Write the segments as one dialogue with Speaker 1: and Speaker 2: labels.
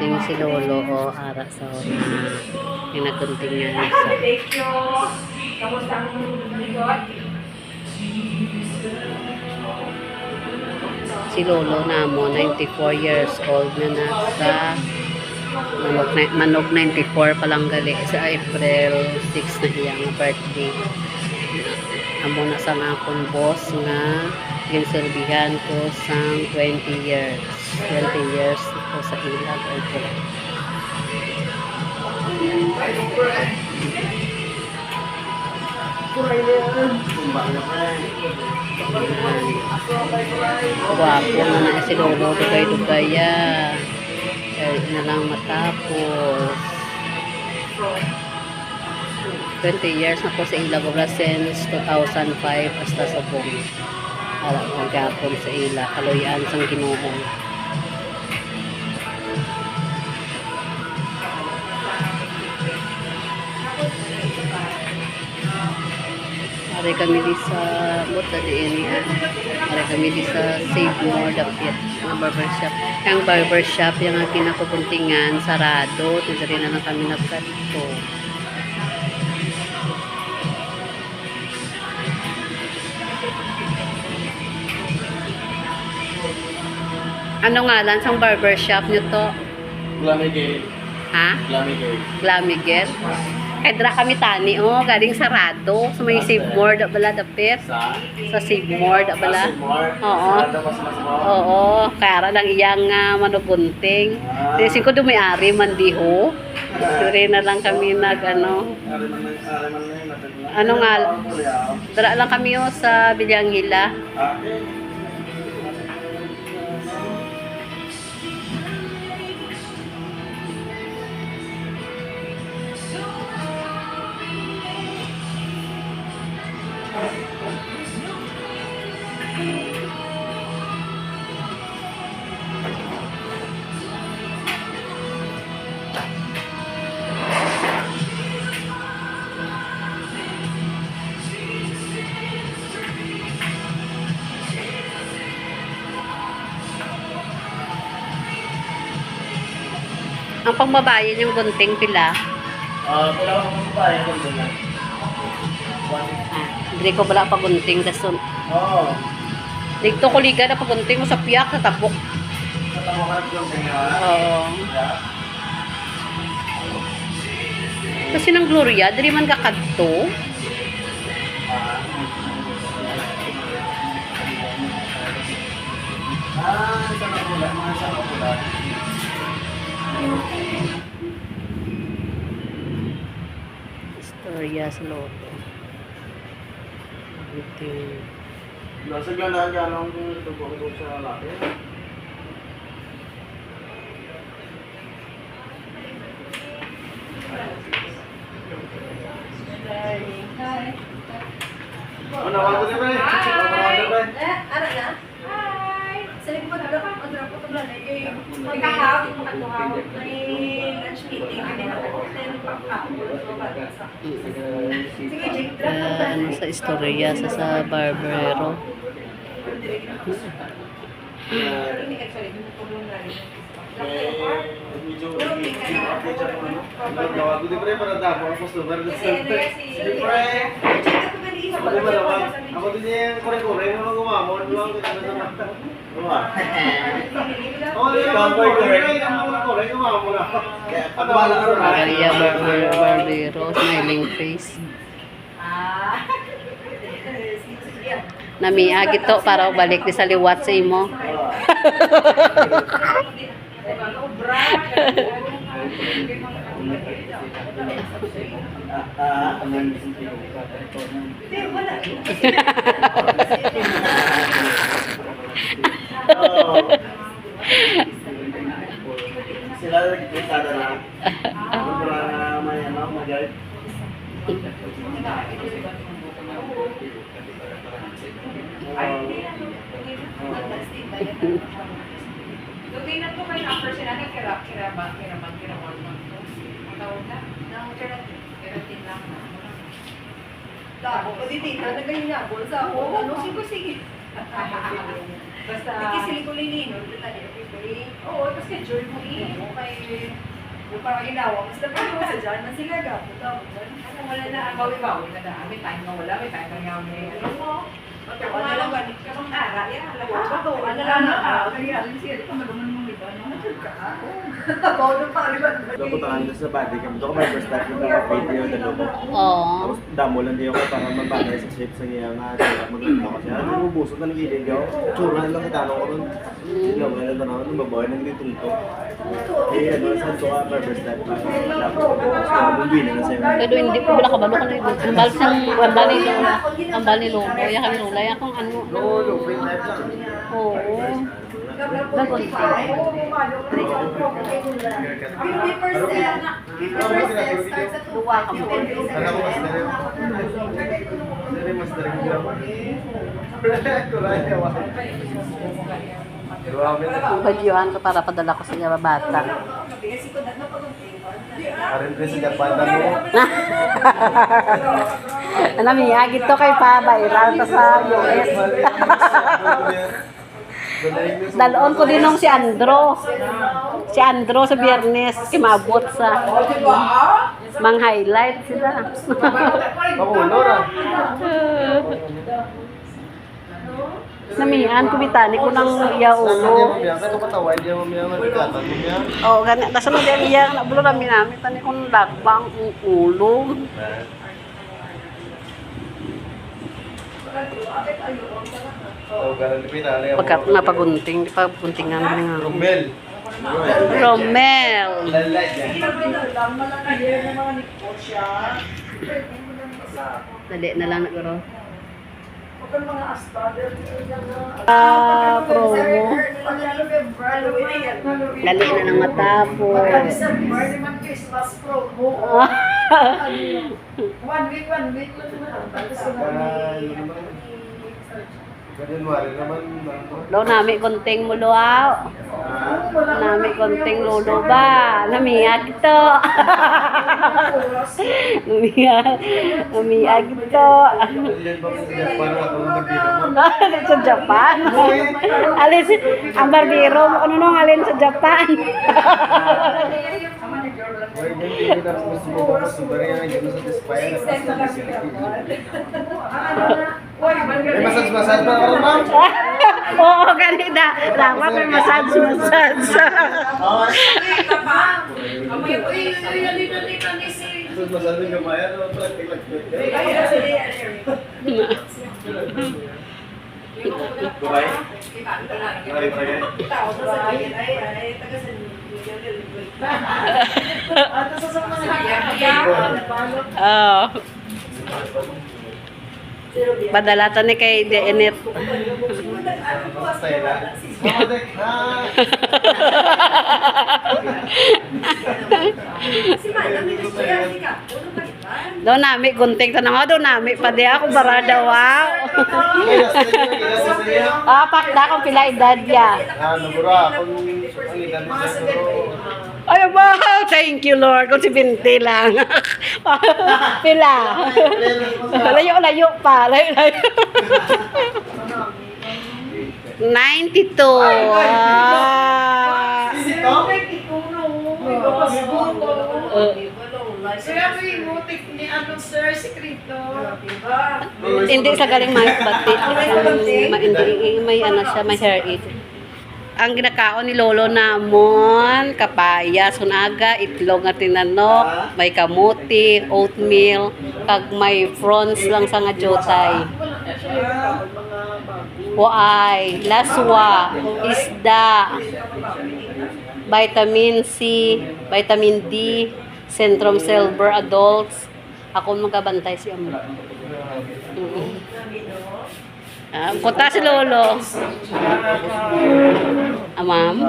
Speaker 1: nagunting si Lolo o ara sa yung nagunting nga isa.
Speaker 2: Kamusta ang lingkod?
Speaker 1: Si Lolo namo 94 years old na sa manog 94 pa lang gali sa April 6 na iyang birthday. Amo na sa akong boss nga ginsilbihan ko sa 20 years ko sa ilag okay. Guwapo na si Lolo dugay-dugaya na lang matapos 20 years na po sa ilag since 2005 hasta sa buong magapon sa ila kaloyan sang Ginoo. Ari kami di sa buta diin. Ari kami di sa Save More Dapit na barbershop. Ang barbershop yung kinakupuntingan sarado. Tindari na lang kami nagkanto. Ano ngalan sang barbershop nyo to?
Speaker 3: Glamigel.
Speaker 1: Ha?
Speaker 3: Glamigel.
Speaker 1: Glamigel? Edra kami tani, oh, galing sarado. So may Save More da bala dapit. Sa Save More da bala. Oo. Oo, kaya lang iyang manugunting. Kasi ko dumayari man diho. Dire na lang kami nag ano. Ano nga? Dara lang kami oh, sa Bilyangila. Ang pangbabayan yung gunting pila.
Speaker 3: Pila ko ba yung gunting?
Speaker 1: Hindi ko wala pagunting dason.
Speaker 3: Oo.
Speaker 1: Dito ko liga na pagunting mo sa piyak sa tapok.
Speaker 3: Sa tapok ka gunting na?
Speaker 1: Oo. Kasi ng Gloria, dili man kakadto.
Speaker 3: Sa kapula, mga sa kapula.
Speaker 1: Istorya sa Lolo.
Speaker 3: Nasa ganahan ka lang tubong doon sa lalaki. Ano ba ito ba?
Speaker 2: Ano na? Hi! Sa likod na ka, magdra po ito na magkakawag yung makatuhawag na lunch meeting and then sige, Jake,
Speaker 1: Ano sa istorya sa barbero.
Speaker 3: Medyo update siya kung ano. Gawag ko di pre para dapo ang customer. Di pre. Ako din yung kore-kore nung gumamon lang kita sa mata. Diba? Oh, kore gumamon na.
Speaker 1: Maria Barbero, smiling face. Namiagi to para balik di sa liwat sa imo.
Speaker 3: Sila kita na. Para may ano, mag-guide.
Speaker 2: Lugay na po kayo ang person natin kira-bang ang tawag na? Nang keratin lang. Dako, pwede dito, nagayinabol sa ako. Ano, sige. Basta... Ikisili ko lilino. Oo, tapos kay Joy mo kay... Yung parang inawa. Basta pa yung sa dyan, nasilaga. Ano, wala na. Ang bawi-bawi na daan. May time na wala. May time na nga may ano mo. Kung alam ba, ka bang ara, yan. Alam mo, bato, ano na. Kaya, siya, ito magaman mong iba. Namatod ka. Todo pa rin.
Speaker 3: Napuntahan ko sa body cam. Ito ko may first time yung video na loob.
Speaker 1: Oo.
Speaker 3: Tapos damo lang din ako para mabagay sa shape sa niya nga. Maganda ko siya. Ano bubusot na ng video. Tsura lang kitano ko nun. Sino, gano'n na ako. Nung babae nang ditungto. Eh, ano, saan ko ka first time para bumbi na na sa'yo.
Speaker 1: Pero hindi ko wala kabalo ko na ito. Ang bal ni Lolo. Yan kami Lola. Yan kung ano.
Speaker 3: No, free time lang.
Speaker 1: Oo. Dagon.
Speaker 2: 50% starts at 2.
Speaker 1: Luwa ka mo.
Speaker 3: Ano ko mas dali ako? Dali mas dali ko lang. Kulay ako.
Speaker 1: Bagyuhan ko para padala ko sa iya bata.
Speaker 3: Parin rin sa Japan na mo.
Speaker 1: Ano miyagit to kay pa viral ta sa US. Dalon ko din nung si Andro. Si Andro sa Biyernes kimabot sa mang highlight sila.
Speaker 3: Makulo ra.
Speaker 1: Namihan ko bitani ko nang iya ulo.
Speaker 3: Ito pataway diyan mo miya magkatan mo miya.
Speaker 1: Oh, gani nasa mo diyan iya na bulo rami namin tani kung lagbang ulo.
Speaker 3: Oh, galing pinali.
Speaker 1: Pagka napagunting, di pa guntingan din nga.
Speaker 3: Romel.
Speaker 1: Romel.
Speaker 3: Lalay diyan.
Speaker 1: Dali na lang nagro.
Speaker 2: Mga aspada.
Speaker 1: Promo. Dali na lang matapos.
Speaker 2: Christmas promo. 1 week.
Speaker 3: January naman.
Speaker 1: Lo nami konting mo luaw. Nami konting lolo ba? Namiya kito. Namiya kito. Sa Japan. Alin ang barbero mo kuno nung alin sa Japan.
Speaker 3: May massage pa ako, ma'am.
Speaker 1: Oo, ganito. Dapat may massage.
Speaker 3: Massage yung maya, no? Dubai?
Speaker 1: Oo. Padalatan ni kay Deenet. Daw nami gunting tanang daw nami pa di ako barada wow. Pakda ko pila edad ya. Ay wow, thank you Lord. Kung si Binti lang. Pila. Layo pa. Layo. 92.
Speaker 2: Sila may mutik ni ano sir, sikrito.
Speaker 1: Hindi sa galing bati. Hindi may ano siya, may hair eat. Ang ginakaon ni Lolo namon, kapaya, sunaga, itlog nga tinanok, may kamuti, oatmeal, kag may prawns lang sa nga jotay. Waay, laswa, isda, vitamin C, vitamin D, Centrum Silver Adults. Ako magkabantay siya mo. Kunta si Lolo. Ma'am?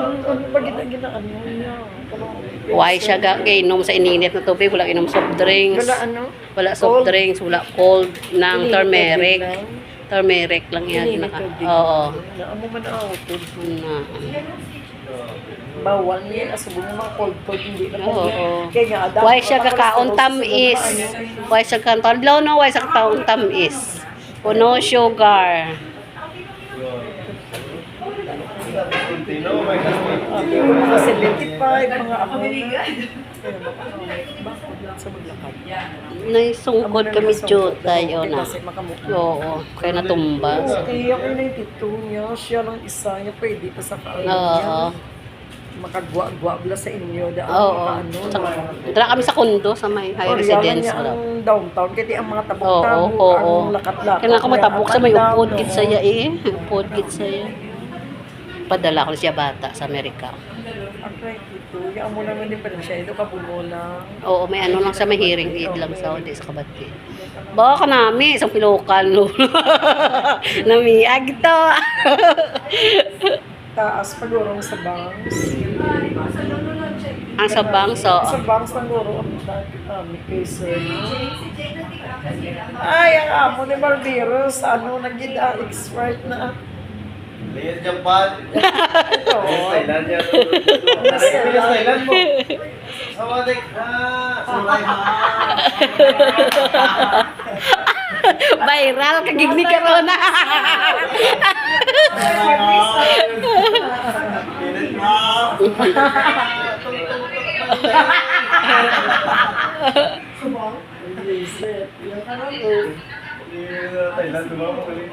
Speaker 1: Why siya inom sa ininit na tubig? Wala inom soft drinks. Wala soft drinks. Wala cold ng turmeric. Turmeric lang yan. Oo.
Speaker 4: Naamo man ako to.
Speaker 1: Na.
Speaker 4: Bawal niya asubo ng mga cold hindi na po.
Speaker 1: Oo.
Speaker 4: Kaya nga adam.
Speaker 1: Why siya kakaon tamis? Why siya kakaon? No, why siya kakaon tamis? Puno sugar.
Speaker 4: Mga 75, mga ako na. Bakit lang sa maglakad?
Speaker 1: Naisungkod kami jutay, o na.
Speaker 4: Kasi makamukha.
Speaker 1: Oo, kaya natumba.
Speaker 4: Kaya ako 92 niya, siya lang isa niya, pwede pa sa kaano
Speaker 1: Oo.
Speaker 4: niya. Makagwa-gwa bla sa inyo.
Speaker 1: Oo. Dala kami sa kondo sa may high residence.
Speaker 4: Niya ang downtown, kaya ang mga
Speaker 1: Oo,
Speaker 4: tabok-tabok,
Speaker 1: oo.
Speaker 4: ang lakat-lakat.
Speaker 1: Kaya ako matabok sa may
Speaker 4: Up and down,
Speaker 1: upod
Speaker 4: no?
Speaker 1: kit saya eh. Upod kit saya. Padala ko siya bata sa Amerika.
Speaker 4: Ang 22, yung mo naman din pa rin siya, ito kabuno lang.
Speaker 1: Oo, may ano lang sa may hearing aid lang sa hindi sa kabati. Baka ka nami, isang pilokan no. Namiag to.
Speaker 4: Taas pagurong sa banks.
Speaker 1: Ang sa bangso.
Speaker 4: Sa banks ng guro, ang dati kami kay sir. Ay, ang amo ni Barberos, ano, naging expired na.
Speaker 3: Lihat Japan.
Speaker 4: Ito.
Speaker 3: Thailand yan. Thailand mo. Sawadik na. Sulay ha.
Speaker 1: Viral kagig ni Corona.
Speaker 3: Thailand diba mo galing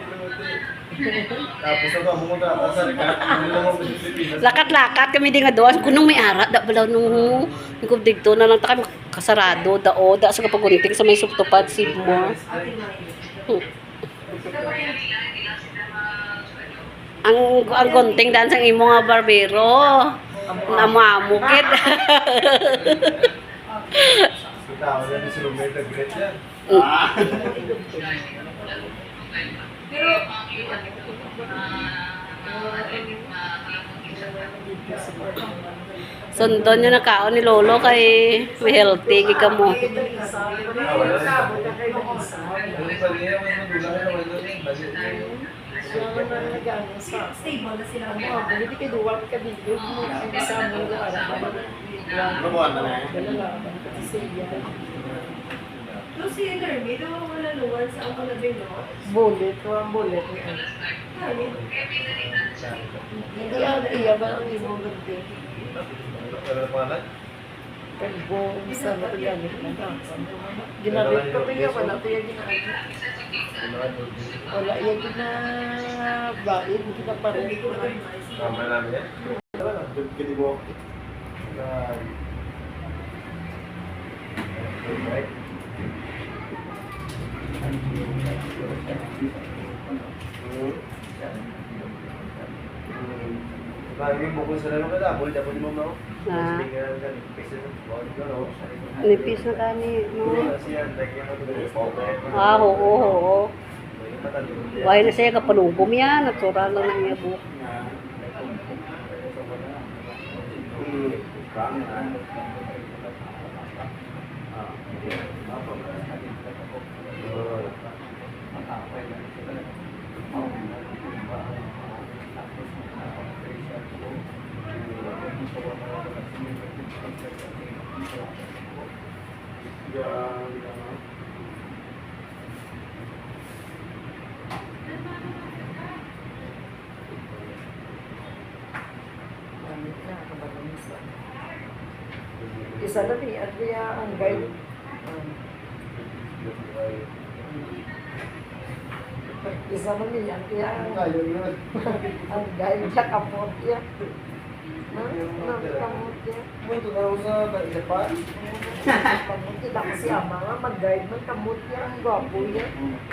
Speaker 3: tapos ako pumunta ako sa Ricardo mo sa Pilipinas.
Speaker 1: Lakat-lakat kami din nga doon. Kunong may ara, da balaw nung dito na lang ta kami kasarado, da sa kapagunting sa may suptupad si mo. Ang gunting dan sang imo nga barbero. Namamukit.
Speaker 3: Tao yan si Roberto Great yan.
Speaker 1: Sundon nyo na kaon ni Lolo kay may healthy ka mo.
Speaker 2: Stable na sila.
Speaker 4: Hindi kayo duwag ka dito. Ang isa mo na
Speaker 3: Lumuan na na eh.
Speaker 2: Pero si Nermi, daw wala luwan sa ako na din, no?
Speaker 4: bullet, ang bullet niya.
Speaker 2: Nermi,
Speaker 4: Hindi iya ba ang imong ganda?
Speaker 3: Pero pangalan?
Speaker 4: Pagbuong sa matagamit na ginamit ko pa niya, wala pa yung ginamit. Wala yung ginabaid, ginaparin.
Speaker 3: Tama namin yan. Kini mo. Bagay mo kung saan naman ka, bulda po di mo mo.
Speaker 1: Ah.
Speaker 3: Speaker ka, pisa na.
Speaker 1: Nipis na kani. No?
Speaker 3: Kasi yan, lagyan mo ito.
Speaker 1: Ah, oo. Why na siya kapalugom yan. Nagsura lang ng iya buhok.
Speaker 4: Isa na ni Adria ang guide. Isa na ni Adria ang guide sa kapot niya. Kamot niya.
Speaker 3: Punto na rin sa Japan.
Speaker 4: Kamot niya. Dako si Ama nga mag-guide man kamot niya. Ang gwapo niya.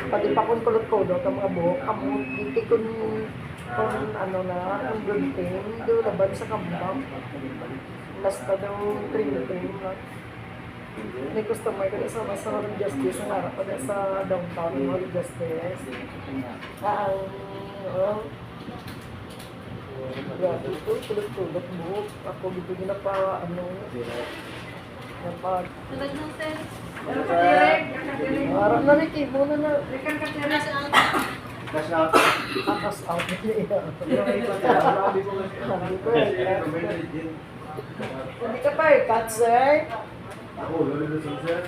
Speaker 4: Pati pa kung kulot-kulot ang mga buhok. Kamot. Hindi kung ano na, ang gunting. Doon laban sa kambang. Basta daw trim-trim lang. May customer ko sa Masarap ng Justice ang harap ko na sa downtown Mall Justice. Grabe ito, tulog-tulog buhok. Ako dito nyo na pa, napag... Harap na rin, kibo na na.
Speaker 3: Cash out.
Speaker 4: Akas out na niya. Hindi ka pa eh, cut sir.
Speaker 3: Ako, lalo na sir.